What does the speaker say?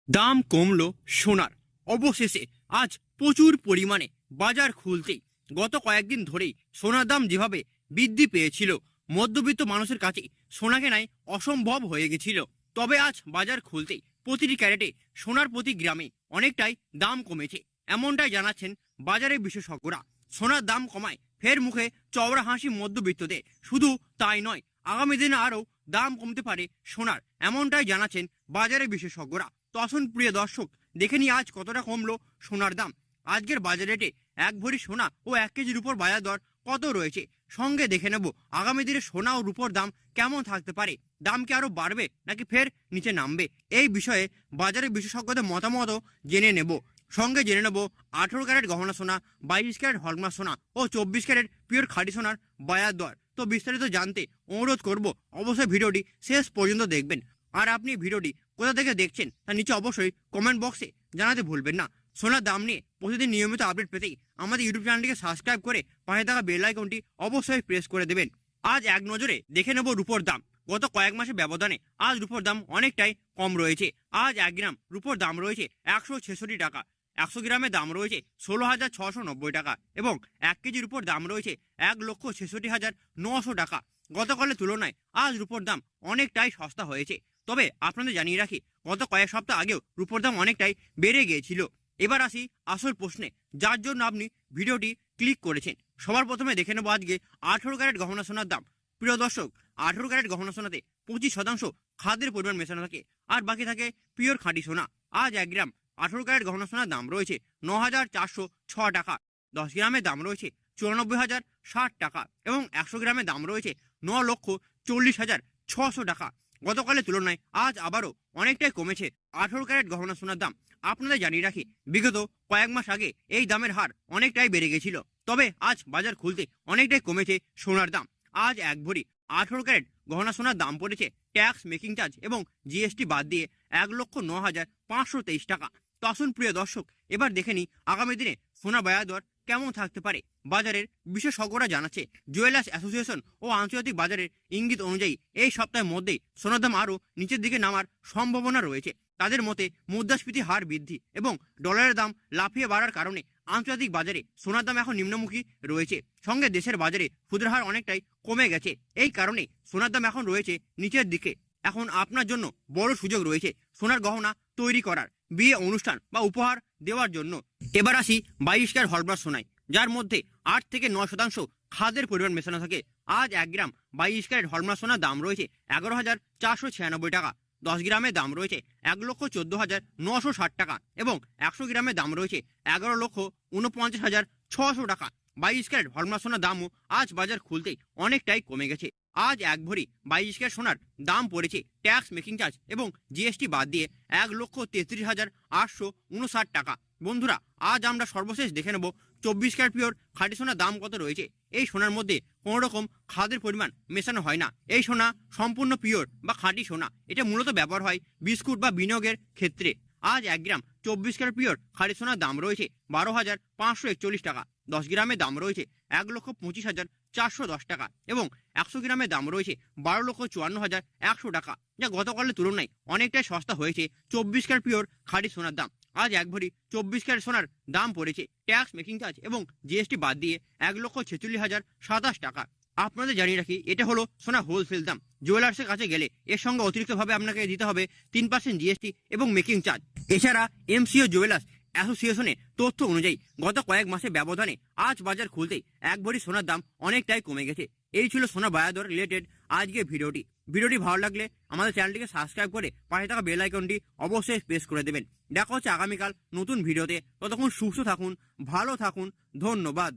দাম কমলো সোনার। অবশেষে আজ প্রচুর পরিমাণে বাজার খুলতেই গত কয়েকদিন ধরেই সোনার দাম যেভাবে বৃদ্ধি পেয়েছিল, মধ্যবিত্ত মানুষের কাছে সোনা কেনাই অসম্ভব হয়ে গেছিল। তবে আজ বাজার খুলতেই প্রতিটি ক্যারেটে সোনার প্রতি গ্রামে অনেকটাই দাম কমেছে, এমনটাই জানাচ্ছেন বাজারের বিশেষজ্ঞরা। সোনার দাম কমায় ফের মুখে চওড়া হাসি মধ্যবিত্তদের। শুধু তাই নয়, আগামী দিনে আরও দাম কমতে পারে সোনার, এমনটাই জানাচ্ছেন বাজারের বিশেষজ্ঞরা। তো আসুন প্রিয় দর্শক, দেখে নিই আজ কতটা কমলো সোনার দাম। আজকের বাজার রেটে এক ভরি সোনা ও 1 কেজি রূপোর বাজার দর কত রয়েছে, সঙ্গে দেখে নেব আগামী দিনে সোনা ও রূপোর দাম কেমন থাকতে পারে। দাম কি আরো বাড়বে নাকি ফের নিচে নামবে, এই বিষয়ে বাজারের বিশেষজ্ঞদের মতামতও জেনে নেব। সঙ্গে জেনে নেব 18 ক্যারেট গহনা সোনা, 22 ক্যারেট হলমার্ক সোনা ও 24 ক্যারেট পিওর খাঁটি সোনার বাজার দর। তো বিস্তারিত জানতে অনুরোধ করব অবশ্যই ভিডিওটি শেষ পর্যন্ত দেখবেন। আর আপনি ভিডিওটি কোথা থেকে দেখছেন তা নিচে অবশ্যই কমেন্ট বক্সে জানাতে ভুলবেন না। সোনার দাম নিয়ে প্রতিদিন নিয়মিত আপডেট পেতেই আমাদের ইউটিউব চ্যানেলটিকে সাবস্ক্রাইব করে পাশে থাকা বেল আইকনটি অবশ্যই প্রেস করে দেবেন। আজ এক নজরে দেখে নেব রূপোর দাম। গত কয়েক মাসের ব্যবধানে আজ রূপোর দাম অনেকটাই কম রয়েছে। আজ 1 গ্রাম রূপোর দাম রয়েছে 166 টাকা, 100 গ্রামের দাম রয়েছে 16,690 টাকা এবং 1 কেজির উপর দাম রয়েছে 1,66,900 টাকা। গতকালের তুলনায় আজ রূপোর দাম অনেকটাই সস্তা হয়েছে। তবে আপনাদের জানিয়ে রাখি, গত কয়েক সপ্তাহ আগেও রূপোর দাম অনেকটাই বেড়ে গিয়েছিল। এবার আসি আসল প্রশ্নে, যার জন্য আপনি ভিডিওটি ক্লিক করেছেন। সবার প্রথমে দেখে নেব আজকে 18 ক্যারেট গহনা সোনার দাম। প্রিয় দর্শক, 18 ক্যারেট গহনা সোনাতে 25% খাদ্যের পরিমাণ মেশানো থাকে, আর বাকি থাকে পিওর খাঁটি সোনা। আজ 1 গ্রাম 18 ক্যারেট গহনা সোনার দাম রয়েছে 9,406 টাকা, 10 গ্রামের দাম রয়েছে 94,060 টাকা এবং 100 গ্রামের দাম রয়েছে 9,40,600 টাকা। গতকালের তুলনায় আজ আবারও অনেকটাই কমেছে 18 ক্যারেট গহনা সোনার দাম। আপনাদের জানিয়ে রাখি, বিগত কয়েক মাস আগে এই দামের হার অনেকটাই বেড়ে গেছিল। তবে আজ বাজার খুলতে অনেকটাই কমেছে সোনার দাম। আজ এক ভরি 18 ক্যারেট গহনা সোনার দাম পড়েছে ট্যাক্স, মেকিং চার্জ এবং জিএসটি বাদ দিয়ে 1,09,523 টাকা। তো আসুন প্রিয় দর্শক, এবার দেখে নিই আগামী দিনে সোনা বাজার দর কেমন থাকতে পারে। বাজারের বিশেষজ্ঞরা জানাচ্ছে, জুয়েলার্স অ্যাসোসিয়েশন ও আন্তর্জাতিক বাজারের ইঙ্গিত অনুযায়ী এই সপ্তাহের মধ্যেই সোনার দাম আরও নিচের দিকে নামার সম্ভাবনা রয়েছে। তাদের মতে মুদ্রাস্ফীতি হার বৃদ্ধি এবং ডলারের দাম লাফিয়ে বাড়ার কারণে আন্তর্জাতিক বাজারে সোনার দাম এখন নিম্নমুখী রয়েছে। সঙ্গে দেশের বাজারে সুদের হার অনেকটাই কমে গেছে। এই কারণে সোনার দাম এখন রয়েছে নিচের দিকে। এখন আপনার জন্য বড় সুযোগ রয়েছে সোনার গহনা তৈরি করার, বিয়ে অনুষ্ঠান বা উপহার দেওয়ার জন্য। এবার আসি 22 ক্যারেট হলমার্ক সোনায়, যার মধ্যে 8 থেকে 9% খাদ্যের পরিমাণ মেশানো থাকে। আজ 1 গ্রাম 22 ক্যারেট হলমার্ক সোনার দাম রয়েছে 11,496 টাকা, 10 গ্রামের দাম রয়েছে 1,14,960 টাকা এবং 100 গ্রামের দাম রয়েছে 11,49,600 টাকা। 22 ক্যারেট হলমার্ক সোনার দামও আজ বাজার খুলতেই অনেকটাই কমে গেছে। আজ এক ভরি 22 ক্যারেট সোনার দাম পড়েছে ট্যাক্স, মেকিং চার্জ এবং জিএসটি বাদ দিয়ে 1,33,859 টাকা। বন্ধুরা, আজ আমরা সর্বশেষ দেখে নেব 24 ক্যারেট পিওর খাঁটি সোনার দাম কত রয়েছে। এই সোনার মধ্যে কোনো রকম খাদ্যের পরিমাণ মেশানো হয় না। এই সোনা সম্পূর্ণ পিওর বা খাঁটি সোনা। এটা মূলত ব্যবহার হয় বিস্কুট বা বিনিয়োগের ক্ষেত্রে। আজ 1 গ্রাম 24 ক্যারেট পিওর খাঁটি সোনার দাম রয়েছে 12,541 টাকা, 10 গ্রামের দাম রয়েছে 1,25,410 টাকা এবং 100 গ্রামের দাম রয়েছে 12,54,100 টাকা, যা গতকালের তুলনায় অনেকটাই সস্তা হয়েছে 24 ক্যারেট পিওর খাঁটি সোনার দাম। আজ এক ভরি 24 ক্যারেট সোনার দাম পড়েছে ট্যাক্স, মেকিং চার্জ এবং জিএসটি বাদ দিয়ে 1,46,027 টাকা। আপনাদের জানিয়ে রাখি, এটা হলো সোনা হোলসেল দাম। জুয়েলার্সের কাছে গেলে এর সঙ্গে অতিরিক্তভাবে আপনাকে দিতে হবে 3% জিএসটি এবং মেকিং চার্জ। এছাড়া এমসিও জুয়েলার্স অ্যাসোসিয়েশনের তথ্য অনুযায়ী গত কয়েক মাসের ব্যবধানে আজ বাজার খুলতেই এক ভরি সোনার দাম অনেকটাই কমে গেছে। এই ছিল সোনা বাজার দর রিলেটেড আজকের ভিডিওটি ভালো লাগলে আমাদের চ্যানেলটিকে সাবস্ক্রাইব করে পাশে থাকা বেল আইকনটি অবশ্যই প্রেস করে দেবেন। দেখা হচ্ছে আগামীকাল নতুন ভিডিওতে। ততক্ষণ সুস্থ থাকুন, ভালো থাকুন, ধন্যবাদ।